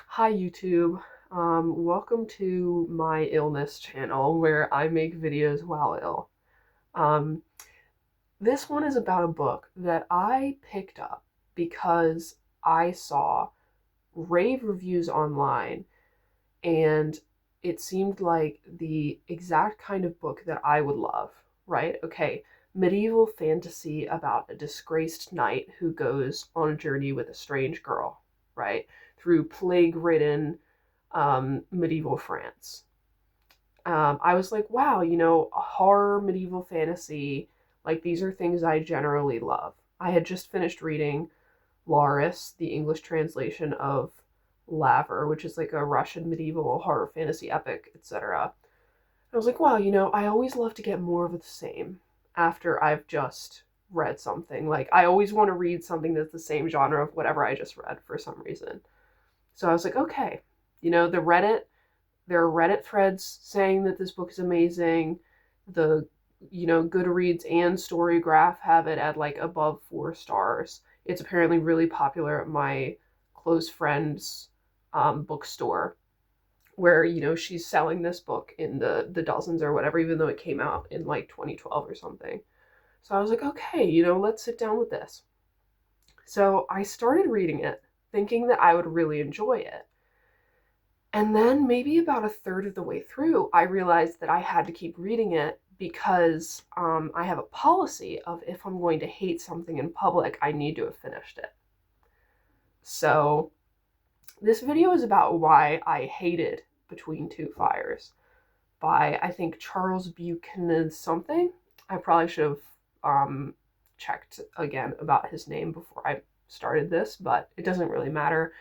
Hi YouTube. Welcome to my illness channel where I make videos while ill. Um, this one is about a book that I picked up because I saw rave reviews online and it seemed like the exact kind of book that I would love, right? Okay, medieval fantasy about a disgraced knight who goes on a journey with a strange girl, right? Through plague-ridden medieval France. I was like, wow, horror, medieval fantasy, like these are things I generally love. I had just finished reading Laris, the English translation of Laver, which is like a Russian medieval horror fantasy epic, etc. I was like, wow, I always love to get more of the same after I've just read something. Like, I always want to read something that's the same genre of whatever I just read for some reason. So I was like, okay, the Reddit there are Reddit threads saying that this book is amazing. The Goodreads and Storygraph have it at like above 4 stars. It's apparently really popular at my close friend's bookstore, where she's selling this book in the dozens or whatever, even though it came out in like 2012 or something. So I was like, okay, let's sit down with this. So I started reading it, thinking that I would really enjoy it. And then, maybe about a third of the way through, I realized that I had to keep reading it because I have a policy of if I'm going to hate something in public, I need to have finished it. So, this video is about why I hated Between Two Fires by, I think, Charles Buchanan something. I probably should have checked again about his name before I started this, but it doesn't really matter.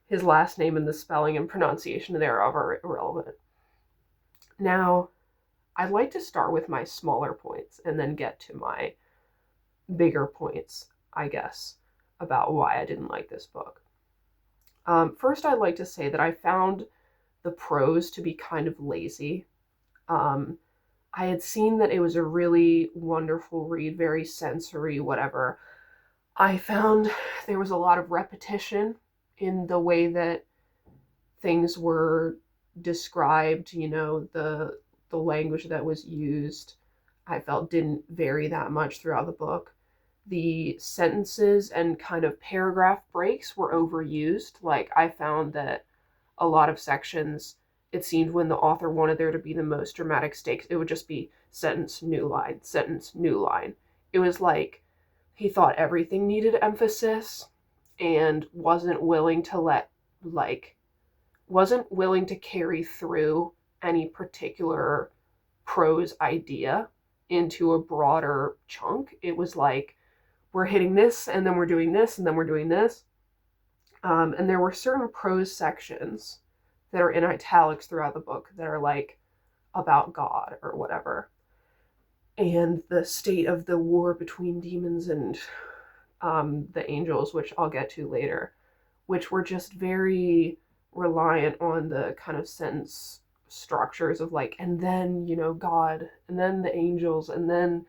His last name and the spelling and pronunciation thereof are irrelevant. Now, I'd like to start with my smaller points and then get to my bigger points, I guess, about why I didn't like this book. First, I'd like to say that I found the prose to be kind of lazy. Um, I had seen that it was a really wonderful read, very sensory, whatever. I found there was a lot of repetition in the way that things were described, the language that was used, I felt didn't vary that much throughout the book. The sentences and kind of paragraph breaks were overused. Like, I found that a lot of sections, it seemed when the author wanted there to be the most dramatic stakes, it would just be sentence, new line, sentence, new line. It was like he thought everything needed emphasis and like, wasn't willing to carry through any particular prose idea into a broader chunk. It was like, we're hitting this, and then we're doing this, and then we're doing this. And there were certain prose sections that are in italics throughout the book that are like about God or whatever, and the state of the war between demons and the angels, which I'll get to later, which were just very reliant on the kind of sentence structures of like, and then, God, and then the angels, and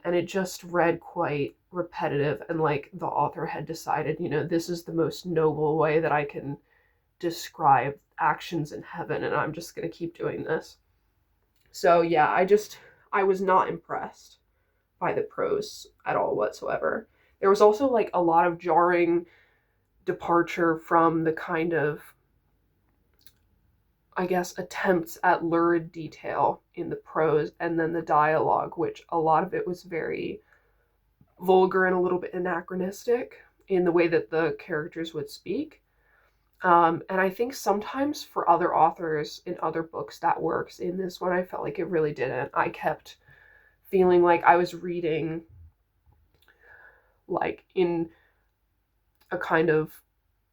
it just read quite repetitive. And like the author had decided, this is the most noble way that I can describe actions in heaven, and I'm just going to keep doing this. So yeah, I was not impressed by the prose at all whatsoever. There was also like a lot of jarring departure from the kind of, I guess, attempts at lurid detail in the prose and then the dialogue, which a lot of it was very vulgar and a little bit anachronistic in the way that the characters would speak. And I think sometimes for other authors in other books that works. In this one, I felt like it really didn't. I kept feeling like I was reading like in a kind of,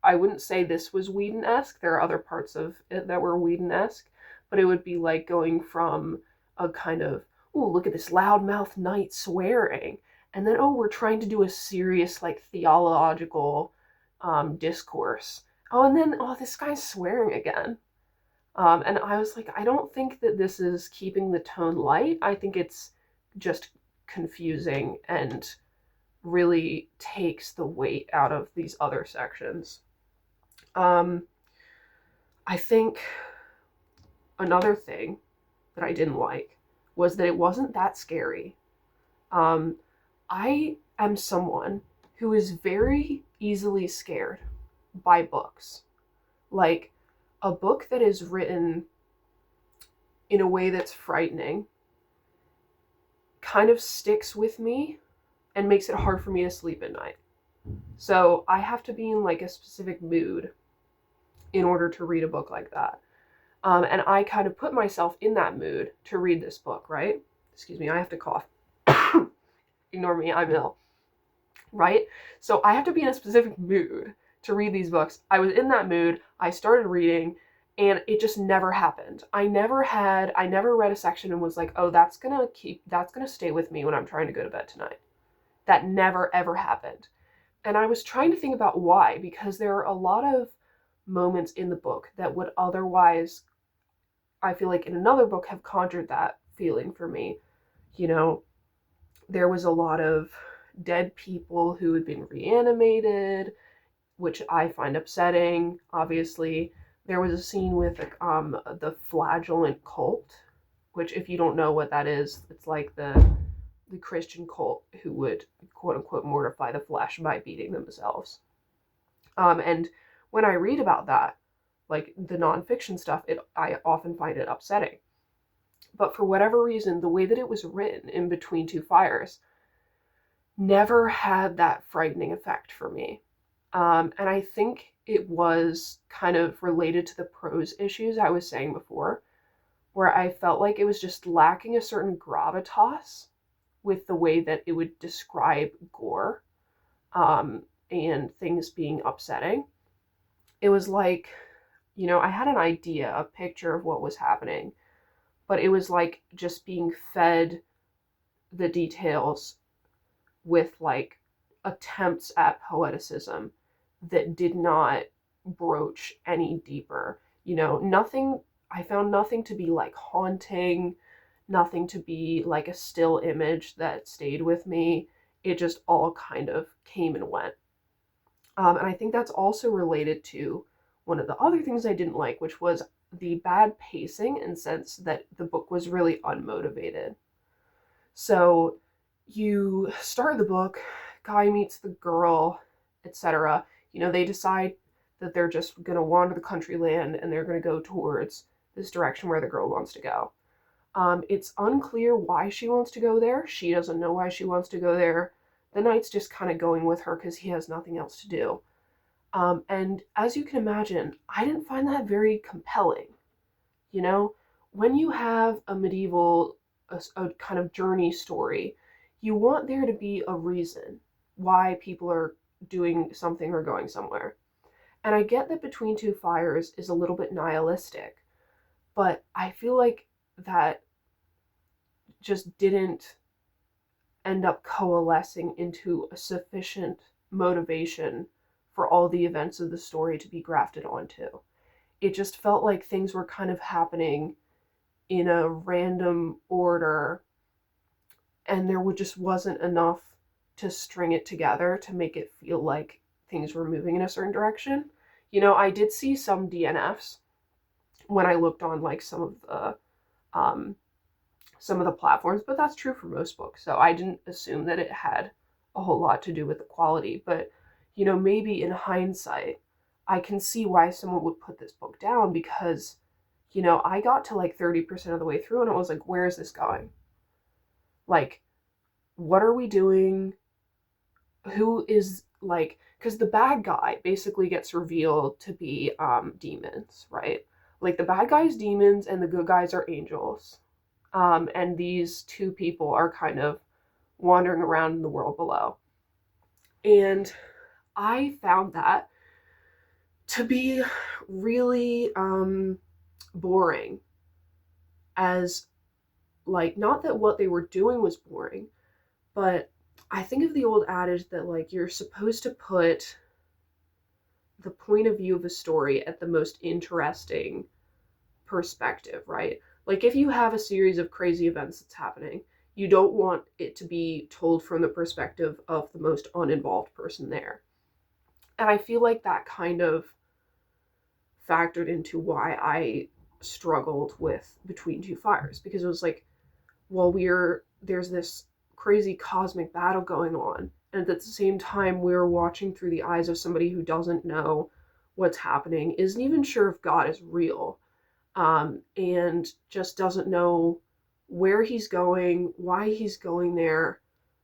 I wouldn't say this was Whedon-esque. There are other parts of it that were Whedon-esque, but it would be like going from a kind of, oh, look at this loudmouth knight swearing, and then, oh, we're trying to do a serious like theological discourse. Oh, and then, oh, this guy's swearing again. And I was like, I don't think that this is keeping the tone light. I think it's just confusing and really takes the weight out of these other sections. Um, I think another thing that I didn't like was that it wasn't that scary. Um, I am someone who is very easily scared by books. Like, a book that is written in a way that's frightening kind of sticks with me and makes it hard for me to sleep at night. So I have to be in like a specific mood in order to read a book like that. And I kind of put myself in that mood to read this book, right? Excuse me, I have to cough. Ignore me, I'm ill. Right? So I have to be in a specific mood to read these books. I was in that mood, I started reading, and it just never happened. I never read a section and was like, oh, that's gonna stay with me when I'm trying to go to bed tonight. That never ever happened. And I was trying to think about why, because there are a lot of moments in the book that would otherwise, I feel like in another book, have conjured that feeling for me. You know, there was a lot of dead people who had been reanimated, which I find upsetting. Obviously, there was a scene with the flagellant cult, which, if you don't know what that is, it's like the Christian cult who would quote unquote mortify the flesh by beating themselves. And when I read about that, like the nonfiction stuff, I often find it upsetting. But for whatever reason, the way that it was written in Between Two Fires never had that frightening effect for me. And I think it was kind of related to the prose issues I was saying before, where I felt like it was just lacking a certain gravitas with the way that it would describe gore, and things being upsetting. It was like, I had an idea, a picture of what was happening, but it was like just being fed the details with like attempts at poeticism that did not broach any deeper. Nothing, I found nothing to be like haunting, nothing to be like a still image that stayed with me. It just all kind of came and went. And I think that's also related to one of the other things I didn't like, which was the bad pacing and sense that the book was really unmotivated. So you start the book, guy meets the girl, etc. They decide that they're just going to wander the country land and they're going to go towards this direction where the girl wants to go. It's unclear why she wants to go there. She doesn't know why she wants to go there. The knight's just kind of going with her because he has nothing else to do. And as you can imagine, I didn't find that very compelling. When you have a medieval, a kind of journey story, you want there to be a reason why people are doing something or going somewhere. And I get that Between Two Fires is a little bit nihilistic, but I feel like that just didn't end up coalescing into a sufficient motivation for all the events of the story to be grafted onto. It just felt like things were kind of happening in a random order, and there just wasn't enough to string it together to make it feel like things were moving in a certain direction. I did see some DNFs when I looked on like some of the platforms, but that's true for most books. So I didn't assume that it had a whole lot to do with the quality. But, maybe in hindsight, I can see why someone would put this book down because, I got to like 30% of the way through and I was like, where is this going? Like, what are we doing? Who is like, because the bad guy basically gets revealed to be demons, right? Like the bad guys demons and the good guys are angels. And these two people are kind of wandering around in the world below. And I found that to be really boring, as like, not that what they were doing was boring, but I think of the old adage that like you're supposed to put the point of view of a story at the most interesting perspective, right? Like if you have a series of crazy events that's happening, you don't want it to be told from the perspective of the most uninvolved person there. And I feel like that kind of factored into why I struggled with Between Two Fires, because it was like, well, there's this crazy cosmic battle going on, and at the same time we're watching through the eyes of somebody who doesn't know what's happening, isn't even sure if God is real, and just doesn't know where he's going, why he's going there,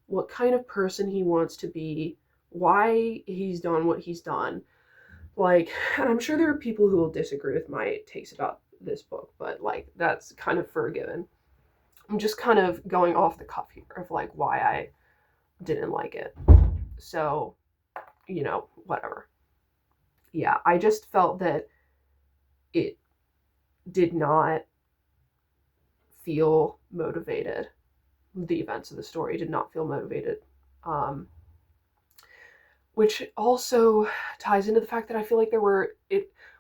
what kind of person he wants to be, why he's done what he's done. Like, and I'm sure there are people who will disagree with my takes about this book, but like, that's kind of for a given. I'm just kind of going off the cuff here of like why I didn't like it. So, whatever. Yeah, I just felt that it did not feel motivated. The events of the story did not feel motivated. Which also ties into the fact that I feel like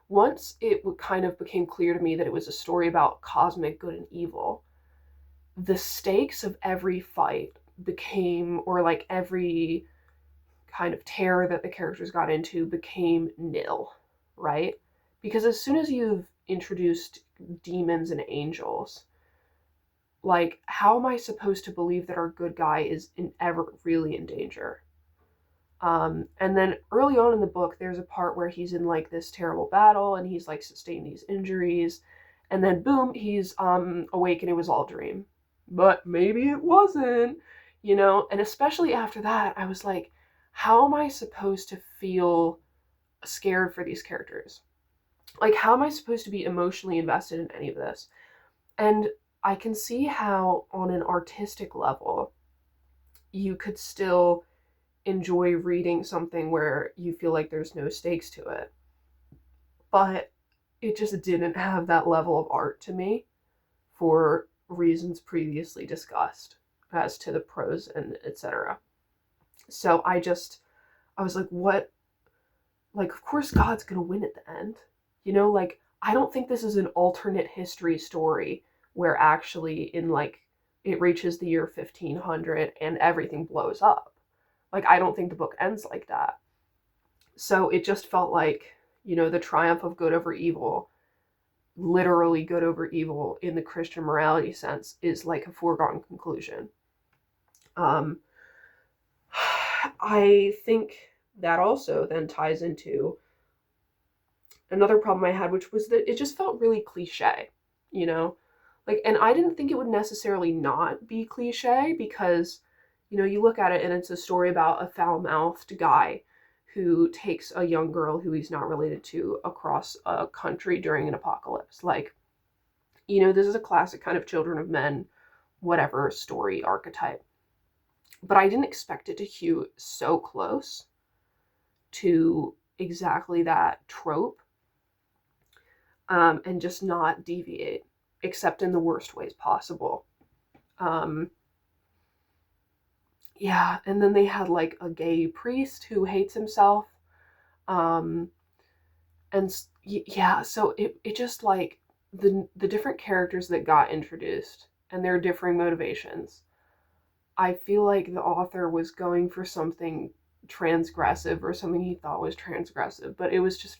once it kind of became clear to me that it was a story about cosmic good and evil, the stakes of every fight became, or like every kind of terror that the characters got into became nil, right? Because as soon as you've introduced demons and angels, like, how am I supposed to believe that our good guy is ever really in danger? And then early on in the book, there's a part where he's in like this terrible battle and he's like sustained these injuries, and then boom, he's awake and it was all a dream. But maybe it wasn't, and especially after that, I was like, how am I supposed to feel scared for these characters? Like, how am I supposed to be emotionally invested in any of this? And I can see how, on an artistic level, you could still enjoy reading something where you feel like there's no stakes to it. But it just didn't have that level of art to me for reasons previously discussed as to the prose and etc. So I was like, what? Like, of course God's gonna win at the end. Like, I don't think this is an alternate history story where actually in like it reaches the year 1500 and everything blows up. Like, I don't think the book ends like that. So it just felt like, the triumph of good over evil, literally good over evil in the Christian morality sense, is like a foregone conclusion. I think that also then ties into another problem I had, which was that it just felt really cliche, Like, and I didn't think it would necessarily not be cliche because, you look at it and it's a story about a foul-mouthed guy who takes a young girl who he's not related to across a country during an apocalypse. Like, this is a classic kind of children of men, whatever story archetype. But I didn't expect it to hew so close to exactly that trope, and just not deviate, except in the worst ways possible. Yeah, and then they had like a gay priest who hates himself. And yeah, so it just like the different characters that got introduced and their differing motivations. I feel like the author was going for something transgressive or something he thought was transgressive, but it was just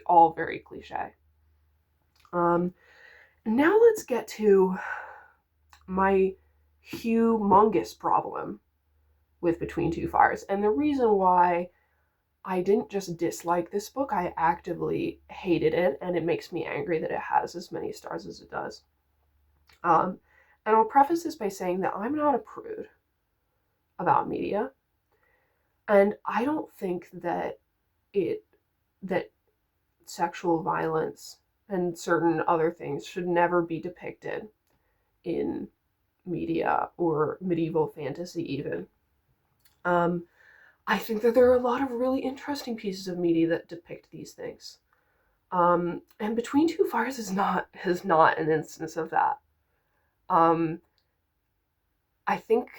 all very cliche. Now let's get to my humongous problem with Between Two Fires. And the reason why I didn't just dislike this book, I actively hated it, and it makes me angry that it has as many stars as it does. And I'll preface this by saying that I'm not a prude about media, and I don't think that sexual violence and certain other things should never be depicted in media or medieval fantasy even. I think that there are a lot of really interesting pieces of media that depict these things. And Between Two Fires is not an instance of that. I think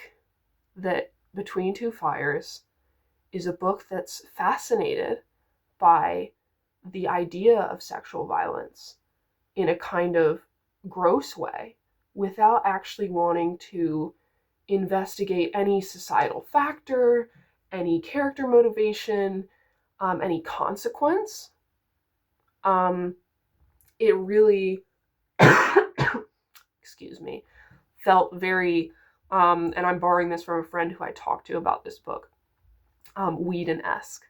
that Between Two Fires is a book that's fascinated by the idea of sexual violence in a kind of gross way without actually wanting to investigate any societal factor, any character motivation, any consequence. it really, excuse me, felt very, and I'm borrowing this from a friend who I talked to about this book, Whedon-esque,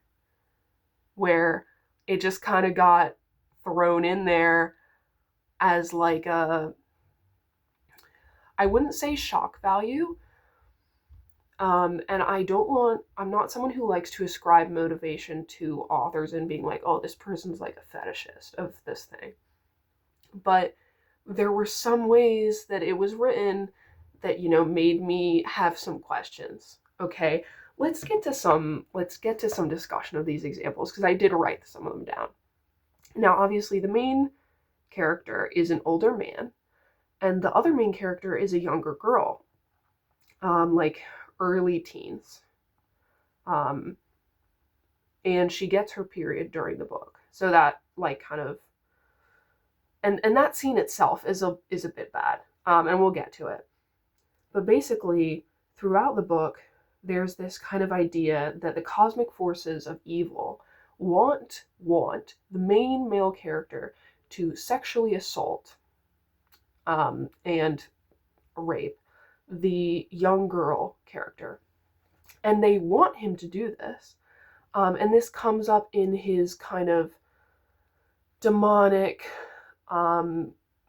where it just kind of got thrown in there as like a, I wouldn't say shock value. And I'm not someone who likes to ascribe motivation to authors and being like, oh, this person's like a fetishist of this thing. But there were some ways that it was written that, made me have some questions. Okay, let's get to some discussion of these examples, because I did write some of them down. Now, obviously, the main character is an older man, and the other main character is a younger girl, like early teens. And she gets her period during the book. So that like kind of, and that scene itself is a bit bad. And we'll get to it. But basically, throughout the book, there's this kind of idea that the cosmic forces of evil want the main male character to sexually assault and rape the young girl character. And they want him to do this. And this comes up in his kind of demonic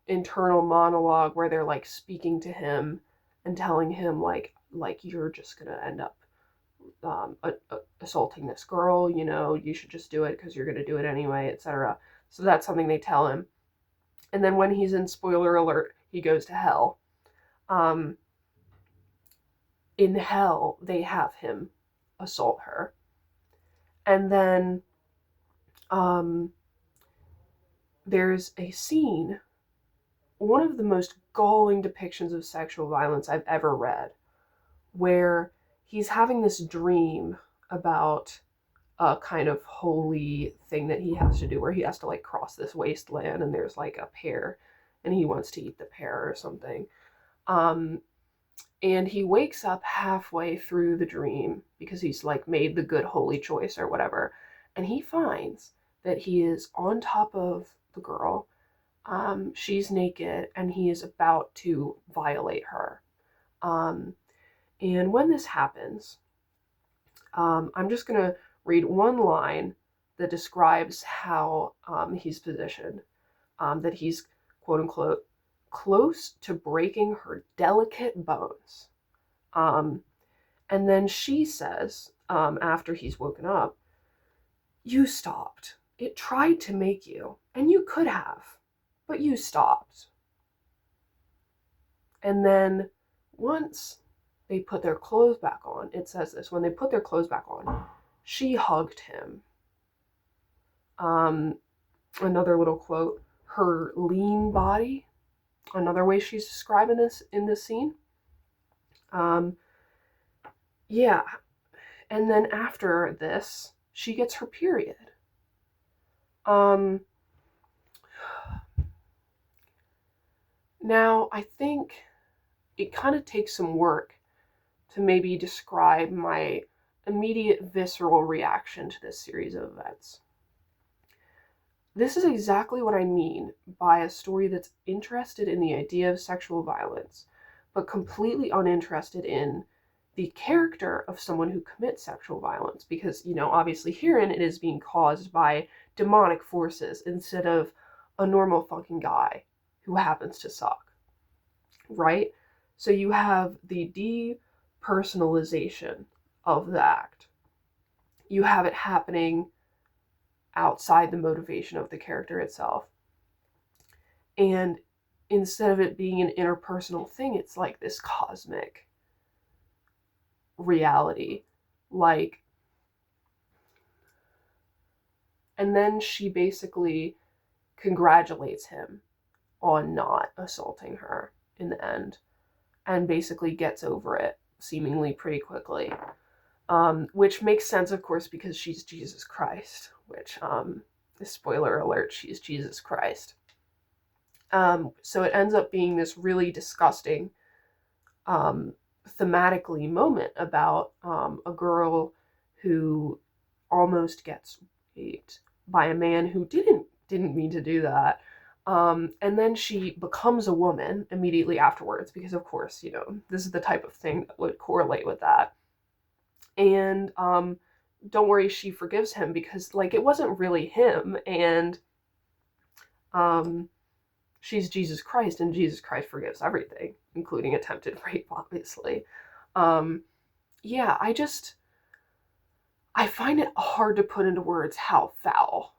internal monologue, where they're like speaking to him and telling him like you're just gonna end up assaulting this girl, you should just do it because you're gonna do it anyway, etc. So that's something they tell him. And then when he's in, spoiler alert, he goes to hell. In hell, they have him assault her. And then there's a scene, one of the most galling depictions of sexual violence I've ever read, where he's having this dream about a kind of holy thing that he has to do, where he has to like cross this wasteland, and there's like a pear, and he wants to eat the pear or something. And he wakes up halfway through the dream because he's like made the good holy choice or whatever, and he finds that he is on top of the girl. She's naked, and he is about to violate her. And when this happens, I'm just going to read one line that describes how he's positioned. That he's, quote unquote, close to breaking her delicate bones. And then she says, after he's woken up, "You stopped. It tried to make you, and you could have, but you stopped." And then once they put their clothes back on, it says this, when they put their clothes back on, she hugged him. Another little quote, her lean body, another way she's describing this in this scene. Yeah. And then after this, she gets her period. Now, I think it kind of takes some work to maybe describe my immediate visceral reaction to this series of events. This is exactly what I mean by a story that's interested in the idea of sexual violence, but completely uninterested in the character of someone who commits sexual violence. Because, obviously herein it is being caused by demonic forces instead of a normal fucking guy who happens to suck. Right? So you have the depersonalization of the act. You have it happening outside the motivation of the character itself. And instead of it being an interpersonal thing, it's like this cosmic reality. And then she basically congratulates him on not assaulting her in the end, and basically gets over it seemingly pretty quickly. Which makes sense, of course, because she's Jesus Christ, which, spoiler alert, she's Jesus Christ. So it ends up being this really disgusting, thematically moment about a girl who almost gets raped by a man who didn't mean to do that. And then she becomes a woman immediately afterwards because, of course, this is the type of thing that would correlate with that. And don't worry, she forgives him because, like, it wasn't really him. And um, she's Jesus Christ, and Jesus Christ forgives everything, including attempted rape, obviously. Yeah, I find it hard to put into words how foul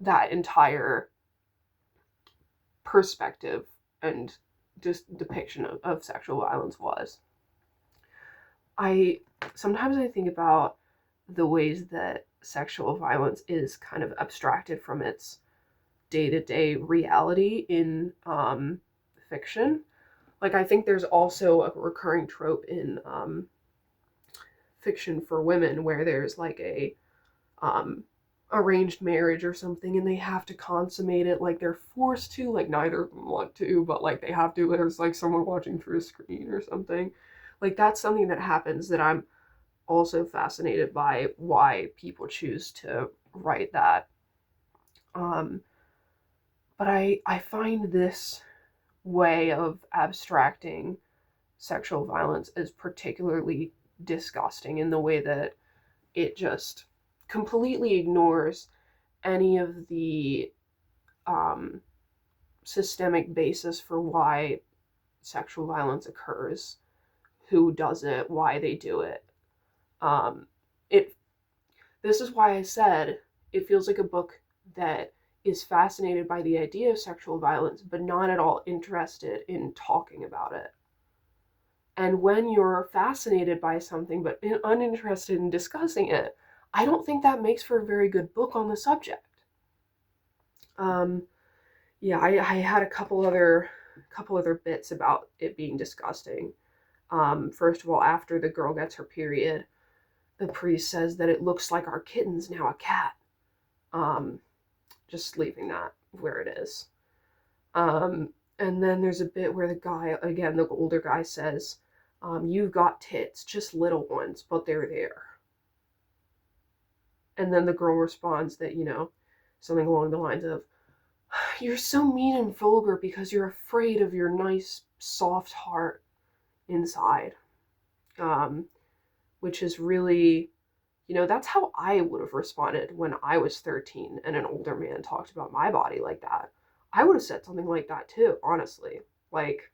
that entire perspective and just depiction of sexual violence was. I sometimes I think about the ways that sexual violence is kind of abstracted from its day-to-day reality in fiction. Like, I think there's also a recurring trope in fiction for women where there's like a um, arranged marriage or something, and they have to consummate it, like they're forced to, like neither of them want to, but like they have to. There's like someone watching through a screen or something. Like, that's something that happens that I'm also fascinated by why people choose to write that. Um, but I find this way of abstracting sexual violence as particularly disgusting in the way that it just completely ignores any of the um, systemic basis for why sexual violence occurs, who does it, why they do it. Um, it This is why I said it feels like a book that is fascinated by the idea of sexual violence, but not at all interested in talking about it. And when you're fascinated by something but uninterested in discussing it, I don't think that makes for a very good book on the subject. Um, yeah, I had a couple other bits about it being disgusting. First of all, after the girl gets her period, the priest says that it looks like our kitten's now a cat. Um, just leaving that where it is. And then there's a bit where the guy, again, the older guy says, you've got tits, just little ones, but they're there. And then the girl responds that, something along the lines of, you're so mean and vulgar because you're afraid of your nice, soft heart inside. Which is really, that's how I would have responded when I was 13 and an older man talked about my body like that. I would have said something like that too, honestly. Like,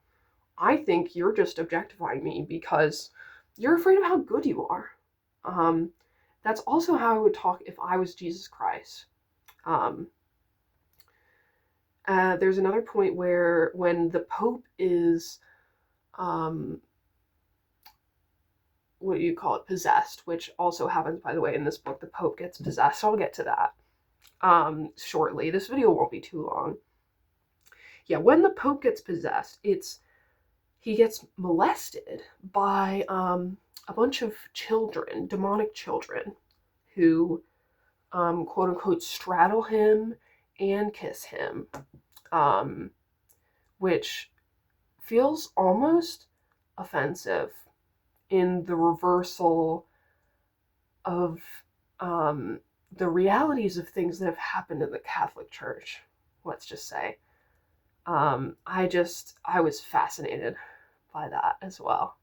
I think you're just objectifying me because you're afraid of how good you are. Um, that's also how I would talk if I was Jesus Christ. Um, there's another point where when the Pope is, um, what do you call it, possessed, which also happens, by the way, in this book. The Pope gets possessed. So I'll get to that shortly. This video won't be too long. Yeah, when the Pope gets possessed, he gets molested by a bunch of children, demonic children, who quote unquote straddle him and kiss him, which feels almost offensive in the reversal of the realities of things that have happened in the Catholic Church, let's just say. I was fascinated by that as well,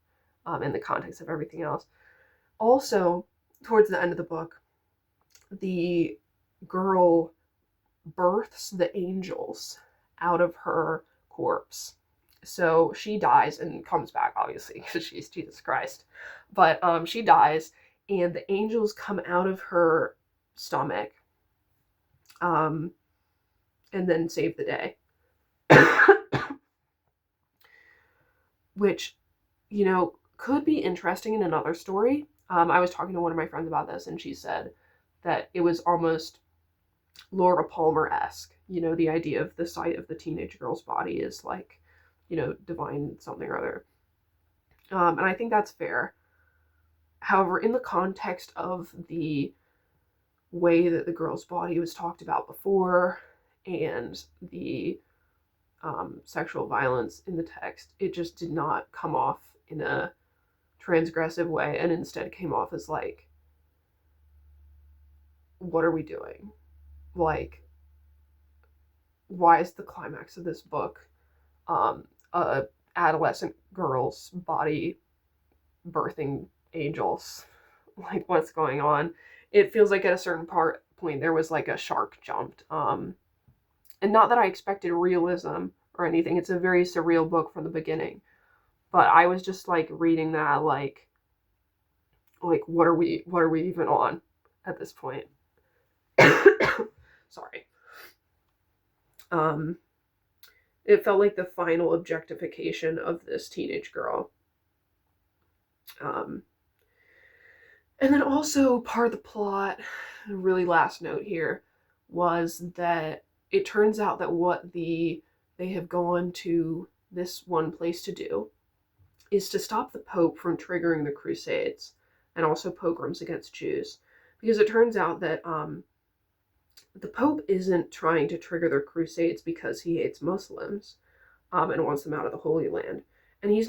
in the context of everything else. Also, towards the end of the book, the girl births the angels out of her corpse. So she dies and comes back, obviously, because she's Jesus Christ. But she dies, and the angels come out of her stomach, and then save the day. Which, could be interesting in another story. I was talking to one of my friends about this, and she said that it was almost Laura Palmer-esque. The idea of the sight of the teenage girl's body is like, divine something or other. And I think that's fair. However, in the context of the way that the girl's body was talked about before and the sexual violence in the text, it just did not come off in a transgressive way, and instead came off as like, what are we doing? Like, why is the climax of this book a adolescent girl's body birthing angels? Like, what's going on? It feels like at a certain point there was like a shark jumped. And not that I expected realism or anything. It's a very surreal book from the beginning. But I was just like reading that like what are we even on at this point? Sorry. It felt like the final objectification of this teenage girl. And then also part of the plot, really last note here, was that it turns out that what they have gone to this one place to do is to stop the Pope from triggering the Crusades and also pogroms against Jews. Because it turns out that the Pope isn't trying to trigger the Crusades because he hates Muslims and wants them out of the Holy Land. And he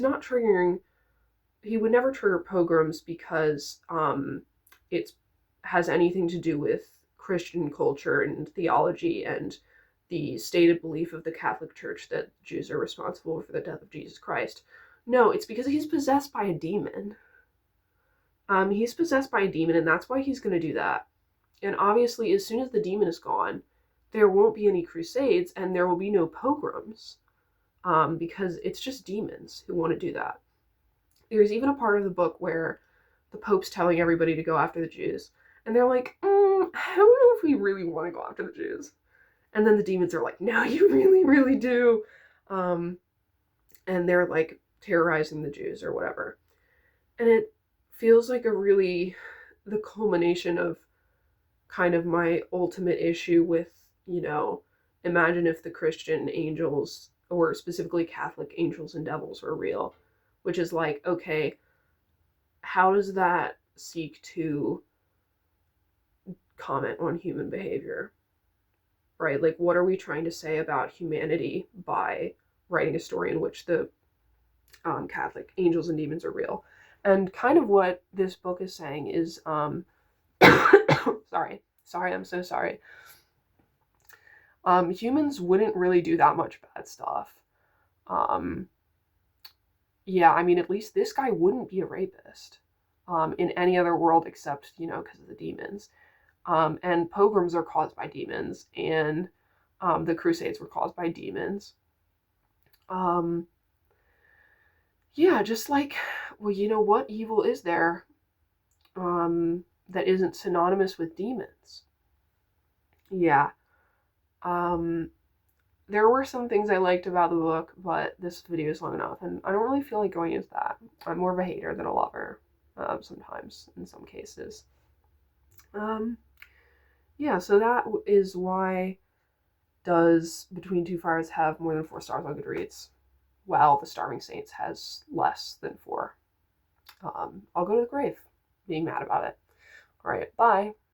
would never trigger pogroms because it has anything to do with Christian culture and theology and the stated belief of the Catholic Church that Jews are responsible for the death of Jesus Christ. No, it's because he's possessed by a demon. He's possessed by a demon, and that's why he's going to do that. And obviously, as soon as the demon is gone, there won't be any crusades, and there will be no pogroms, because it's just demons who want to do that. There's even a part of the book where the Pope's telling everybody to go after the Jews, and they're like, I don't know if we really want to go after the Jews. And then the demons are like, no, you really, really do. And they're like terrorizing the Jews or whatever. And it feels like the culmination of kind of my ultimate issue with, imagine if the Christian angels, or specifically Catholic angels and devils, were real. Which is like, okay, how does that seek to comment on human behavior? Right? Like, what are we trying to say about humanity by writing a story in which the Catholic angels and demons are real? And kind of what this book is saying is, sorry, I'm so sorry. Humans wouldn't really do that much bad stuff. Yeah, I mean, at least this guy wouldn't be a rapist in any other world except, because of the demons. And pogroms are caused by demons, and the Crusades were caused by demons. Yeah, just like, well, what evil is there that isn't synonymous with demons? Yeah. There were some things I liked about the book, but this video is long enough, and I don't really feel like going into that. I'm more of a hater than a lover, sometimes, in some cases. Yeah, so that is why does Between Two Fires have more than 4 stars on Goodreads, while The Starving Saints has less than 4. I'll go to the grave being mad about it. All right, bye.